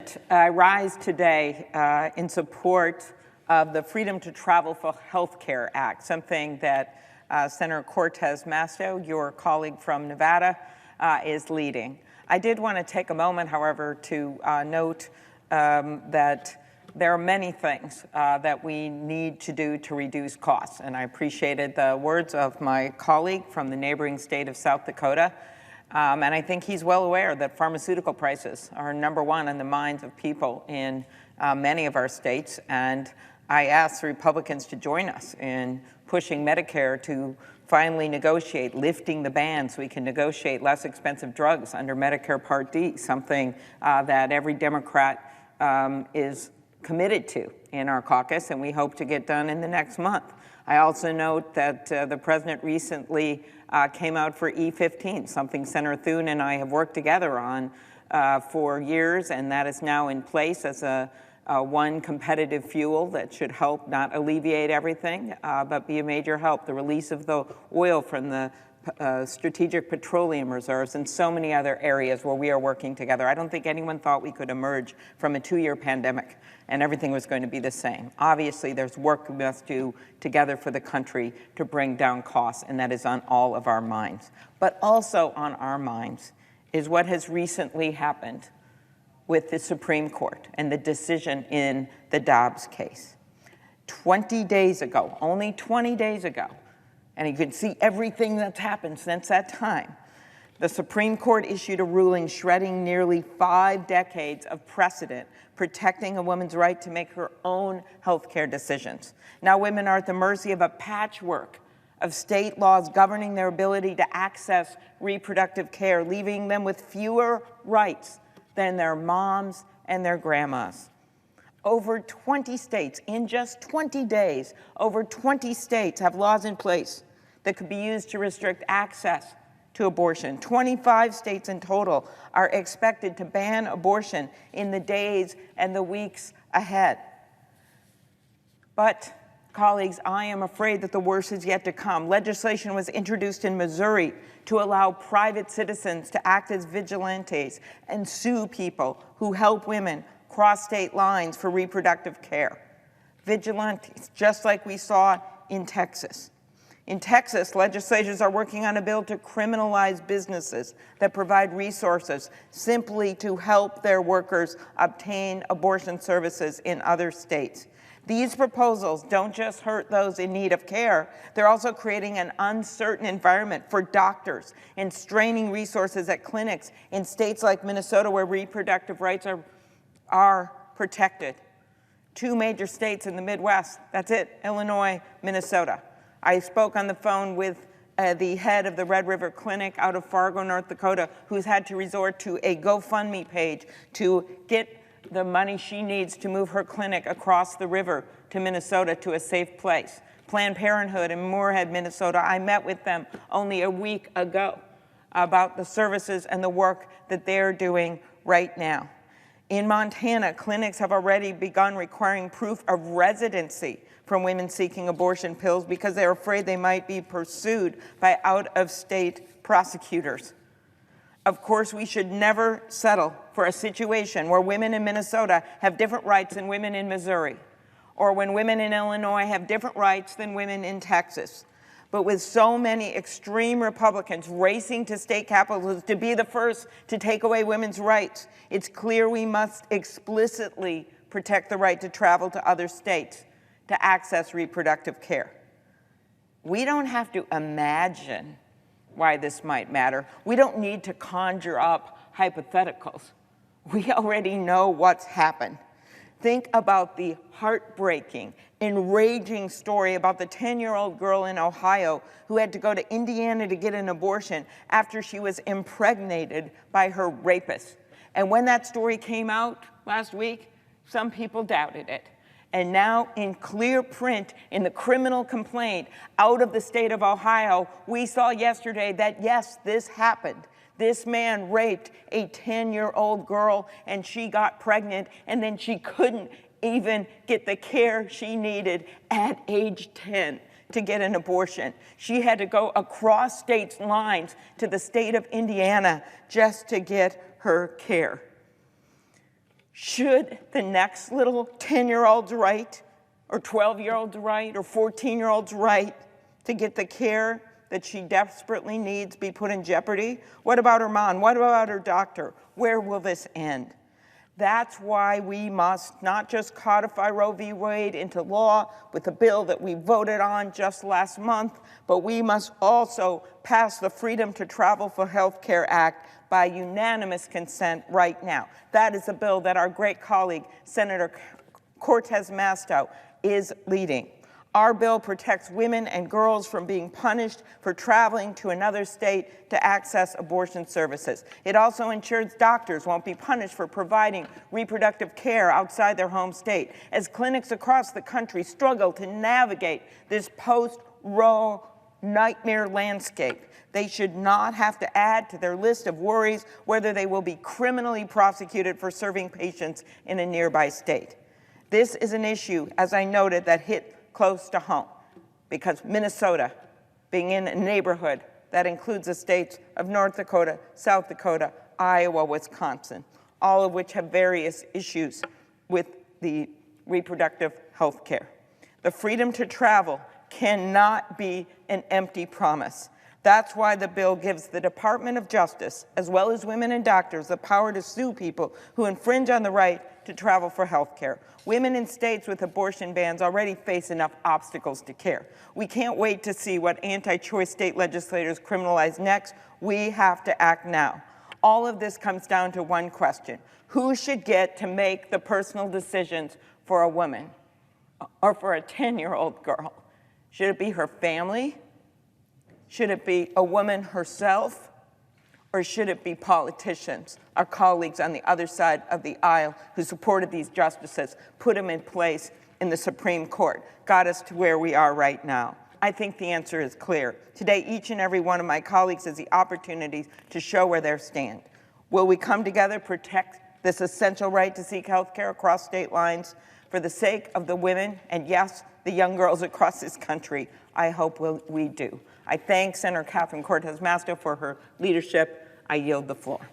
President, I rise today in support of the Freedom to Travel for Healthcare Act, something that Senator Cortez Masto, your colleague from Nevada, is leading. I did want to take a moment, however, to note that there are many things that we need to do to reduce costs, and I appreciated the words of my colleague from the neighboring state of South Dakota. And I think he's well aware that pharmaceutical prices are #1 on the minds of people in many of our states. And I asked the Republicans to join us in pushing Medicare to finally negotiate, lifting the ban so we can negotiate less expensive drugs under Medicare Part D, something that every Democrat is committed to in our caucus, and we hope to get done in the next month. I also note that the president recently came out for E15, something Senator Thune and I have worked together on for years, and that is now in place as one competitive fuel that should help not alleviate everything, but be a major help. The release of the oil from the strategic petroleum reserves and so many other areas where we are working together. I don't think anyone thought we could emerge from a 2-year pandemic and everything was going to be the same. Obviously, there's work we must do together for the country to bring down costs, and that is on all of our minds. But also on our minds is what has recently happened with the Supreme Court and the decision in the Dobbs case. 20 days ago, only 20 days ago, and you can see everything that's happened since that time, the Supreme Court issued a ruling shredding nearly 5 decades of precedent protecting a woman's right to make her own health care decisions. Now women are at the mercy of a patchwork of state laws governing their ability to access reproductive care, leaving them with fewer rights than their moms and their grandmas. Over 20 states, in just 20 days, over 20 states have laws in place that could be used to restrict access to abortion. 25 states in total are expected to ban abortion in the days and the weeks ahead. But, colleagues, I am afraid that the worst is yet to come. Legislation was introduced in Missouri to allow private citizens to act as vigilantes and sue people who help women cross state lines for reproductive care. Vigilantes, just like we saw in Texas. In Texas, legislators are working on a bill to criminalize businesses that provide resources simply to help their workers obtain abortion services in other states. These proposals don't just hurt those in need of care, they're also creating an uncertain environment for doctors and straining resources at clinics in states like Minnesota where reproductive rights are protected. 2 major states in the Midwest, that's it, Illinois, Minnesota. I spoke on the phone with the head of the Red River Clinic out of Fargo, North Dakota, who's had to resort to a GoFundMe page to get the money she needs to move her clinic across the river to Minnesota to a safe place. Planned Parenthood in Moorhead, Minnesota, I met with them only a week ago about the services and the work that they're doing right now. In Montana, clinics have already begun requiring proof of residency from women seeking abortion pills because they're afraid they might be pursued by out-of-state prosecutors. Of course, we should never settle for a situation where women in Minnesota have different rights than women in Missouri, or when women in Illinois have different rights than women in Texas. But with so many extreme Republicans racing to state capitals to be the first to take away women's rights, it's clear we must explicitly protect the right to travel to other states to access reproductive care. We don't have to imagine why this might matter. We don't need to conjure up hypotheticals. We already know what's happened. Think about the heartbreaking, enraging story about the 10-year-old girl in Ohio who had to go to Indiana to get an abortion after she was impregnated by her rapist. And when that story came out last week, some people doubted it. And now in clear print in the criminal complaint out of the state of Ohio, we saw yesterday that yes, this happened. This man raped a 10-year-old girl and she got pregnant and then she couldn't even get the care she needed at age 10 to get an abortion. She had to go across state lines to the state of Indiana just to get her care. Should the next little 10-year-old's right, or 12-year-old's right, or 14-year-old's right to get the care that she desperately needs be put in jeopardy? What about her mom? What about her doctor? Where will this end? That's why we must not just codify Roe v. Wade into law with the bill that we voted on just last month, but we must also pass the Freedom to Travel for Healthcare Act by unanimous consent right now. That is a bill that our great colleague, Senator Cortez Masto, is leading. Our bill protects women and girls from being punished for traveling to another state to access abortion services. It also ensures doctors won't be punished for providing reproductive care outside their home state, as clinics across the country struggle to navigate this post-Roe nightmare landscape. They should not have to add to their list of worries whether they will be criminally prosecuted for serving patients in a nearby state. This is an issue, as I noted, that hit close to home, because Minnesota, being in a neighborhood that includes the states of North Dakota, South Dakota, Iowa, Wisconsin, all of which have various issues with the reproductive health care. The freedom to travel cannot be an empty promise. That's why the bill gives the Department of Justice, as well as women and doctors, the power to sue people who infringe on the right to travel for health care. Women in states with abortion bans already face enough obstacles to care. We can't wait to see what anti-choice state legislators criminalize next. We have to act now. All of this comes down to one question: who should get to make the personal decisions for a woman or for a 10-year-old girl? Should it be her family? Should it be a woman herself? Or should it be politicians, our colleagues on the other side of the aisle who supported these justices, put them in place in the Supreme Court, got us to where we are right now? I think the answer is clear. Today, each and every one of my colleagues has the opportunity to show where they stand. Will we come together, protect this essential right to seek health care across state lines for the sake of the women and, yes, the young girls across this country? I hope we do. I thank Senator Catherine Cortez Masto for her leadership. I yield the floor.